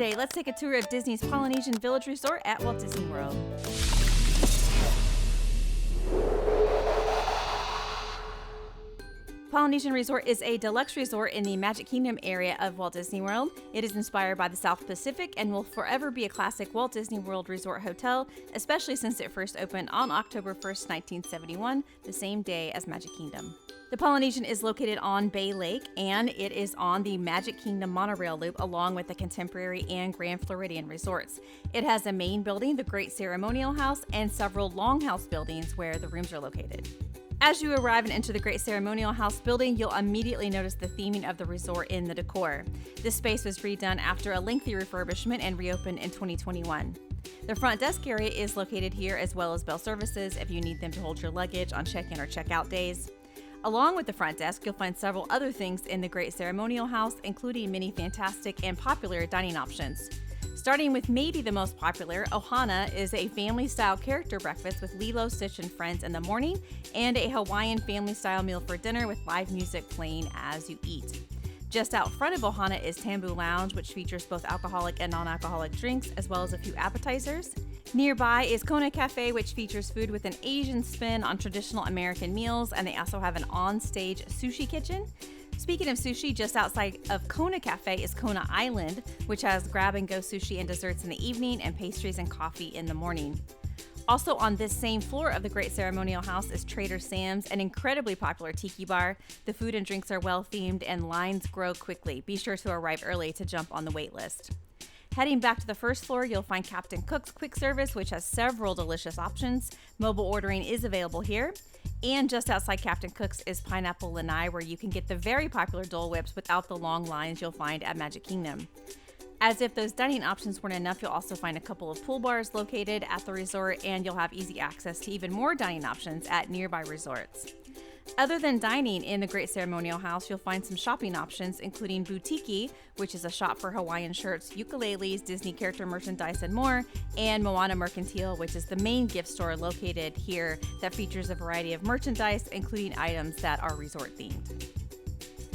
today, let's take a tour of Disney's Polynesian Village Resort at Walt Disney World. Polynesian Resort is a deluxe resort in the Magic Kingdom area of Walt Disney World. It is inspired by the South Pacific and will forever be a classic Walt Disney World Resort hotel, especially since it first opened on October 1st, 1971, the same day as Magic Kingdom. The Polynesian is located on Bay Lake, and it is on the Magic Kingdom Monorail loop along with the Contemporary and Grand Floridian resorts. It has a main building, the Great Ceremonial House, and several longhouse buildings where the rooms are located. As you arrive and enter the Great Ceremonial House building, you'll immediately notice the theming of the resort in the decor. This space was redone after a lengthy refurbishment and reopened in 2021. The front desk area is located here, as well as bell services if you need them to hold your luggage on check-in or check-out days. Along with the front desk, you'll find several other things in the Great Ceremonial House, including many fantastic and popular dining options. Starting with maybe the most popular, Ohana is a family-style character breakfast with Lilo, Stitch, and friends in the morning, and a Hawaiian family-style meal for dinner with live music playing as you eat. Just out front of Ohana is Tambu Lounge, which features both alcoholic and non-alcoholic drinks, as well as a few appetizers. Nearby is Kona Cafe, which features food with an Asian spin on traditional American meals, and they also have an on-stage sushi kitchen. Speaking of sushi, just outside of Kona Cafe is Kona Island, which has grab-and-go sushi and desserts in the evening and pastries and coffee in the morning. Also on this same floor of the Great Ceremonial House is Trader Sam's, an incredibly popular tiki bar. The food and drinks are well-themed and lines grow quickly. Be sure to arrive early to jump on the wait list. Heading back to the first floor, you'll find Captain Cook's Quick Service, which has several delicious options. Mobile ordering is available here. And just outside Captain Cook's is Pineapple Lanai, where you can get the very popular Dole Whips without the long lines you'll find at Magic Kingdom. As if those dining options weren't enough, you'll also find a couple of pool bars located at the resort, and you'll have easy access to even more dining options at nearby resorts. Other than dining in the Great Ceremonial House, you'll find some shopping options, including Boutique, which is a shop for Hawaiian shirts, ukuleles, Disney character merchandise, and more, and Moana Mercantile, which is the main gift store located here that features a variety of merchandise, including items that are resort themed.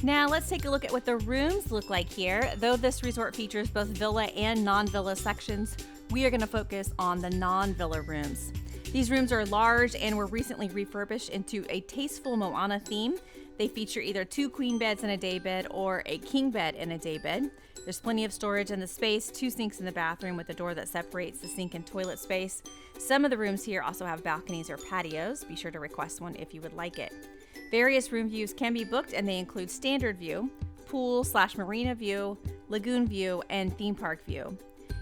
Now let's take a look at what the rooms look like here. Though this resort features both villa and non-villa sections, we are going to focus on the non-villa rooms. These rooms are large and were recently refurbished into a tasteful Moana theme. They feature either 2 queen beds and a day bed or a king bed and a day bed. There's plenty of storage in the space, 2 sinks in the bathroom with a door that separates the sink and toilet space. Some of the rooms here also have balconies or patios. Be sure to request one if you would like it. Various room views can be booked, and they include standard view, pool/marina view, lagoon view, and theme park view.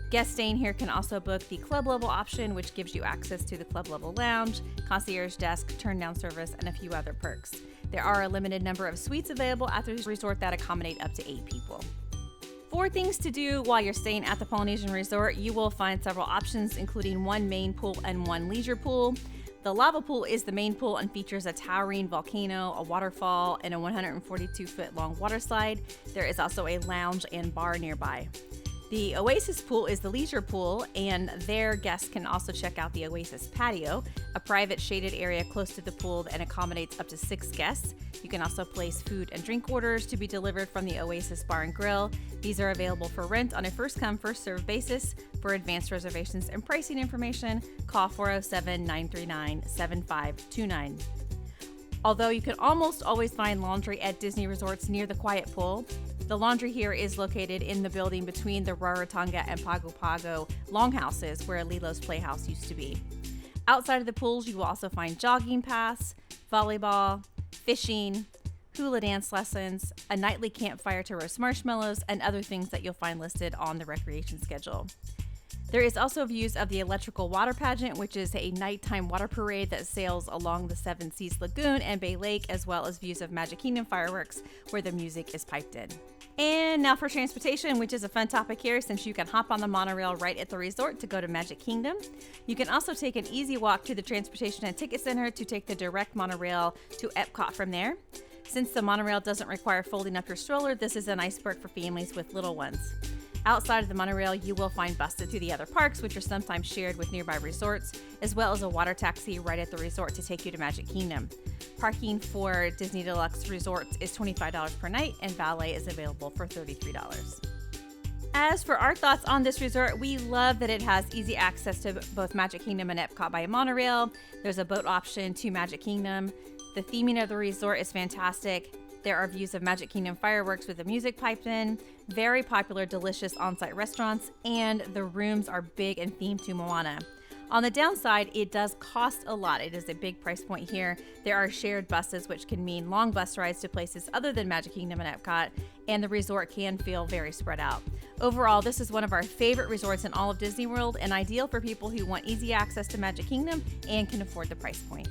Guests staying here can also book the club level option, which gives you access to the club level lounge, concierge desk, turn down service, and a few other perks. There are a limited number of suites available at the resort that accommodate up to 8 people. For things to do while you're staying at the Polynesian Resort, you will find several options, including 1 main pool and 1 leisure pool. The lava pool is the main pool and features a towering volcano, a waterfall, and a 142-foot long water slide. There is also a lounge and bar nearby. The Oasis pool is the leisure pool, and there guests can also check out the Oasis patio, a private shaded area close to the pool that accommodates up to 6 guests. You can also place food and drink orders to be delivered from the Oasis Bar and Grill. These are available for rent on a first-come, first-served basis. For advanced reservations and pricing information, call 407-939-7529. Although you can almost always find laundry at Disney resorts near the quiet pool, the laundry here is located in the building between the Rarotonga and Pago Pago longhouses where Lilo's Playhouse used to be. Outside of the pools, you will also find jogging paths, volleyball, fishing, hula dance lessons, a nightly campfire to roast marshmallows, and other things that you'll find listed on the recreation schedule. There is also views of the electrical water pageant, which is a nighttime water parade that sails along the Seven Seas Lagoon and Bay Lake, as well as views of Magic Kingdom fireworks where the music is piped in. And now for transportation, which is a fun topic here since you can hop on the monorail right at the resort to go to Magic Kingdom. You can also take an easy walk to the Transportation and Ticket Center to take the direct monorail to Epcot from there. Since the monorail doesn't require folding up your stroller, this is a nice perk for families with little ones. Outside of the monorail, you will find buses to the other parks, which are sometimes shared with nearby resorts, as well as a water taxi right at the resort to take you to Magic Kingdom. Parking for Disney Deluxe Resorts is $25 per night, and valet is available for $33. As for our thoughts on this resort, we love that it has easy access to both Magic Kingdom and Epcot by monorail. There's a boat option to Magic Kingdom. The theming of the resort is fantastic. There are views of Magic Kingdom fireworks with the music piped in, very popular, delicious on-site restaurants, and the rooms are big and themed to Moana. On the downside, it does cost a lot. It is a big price point here. There are shared buses, which can mean long bus rides to places other than Magic Kingdom and Epcot, and the resort can feel very spread out. Overall, this is one of our favorite resorts in all of Disney World and ideal for people who want easy access to Magic Kingdom and can afford the price point.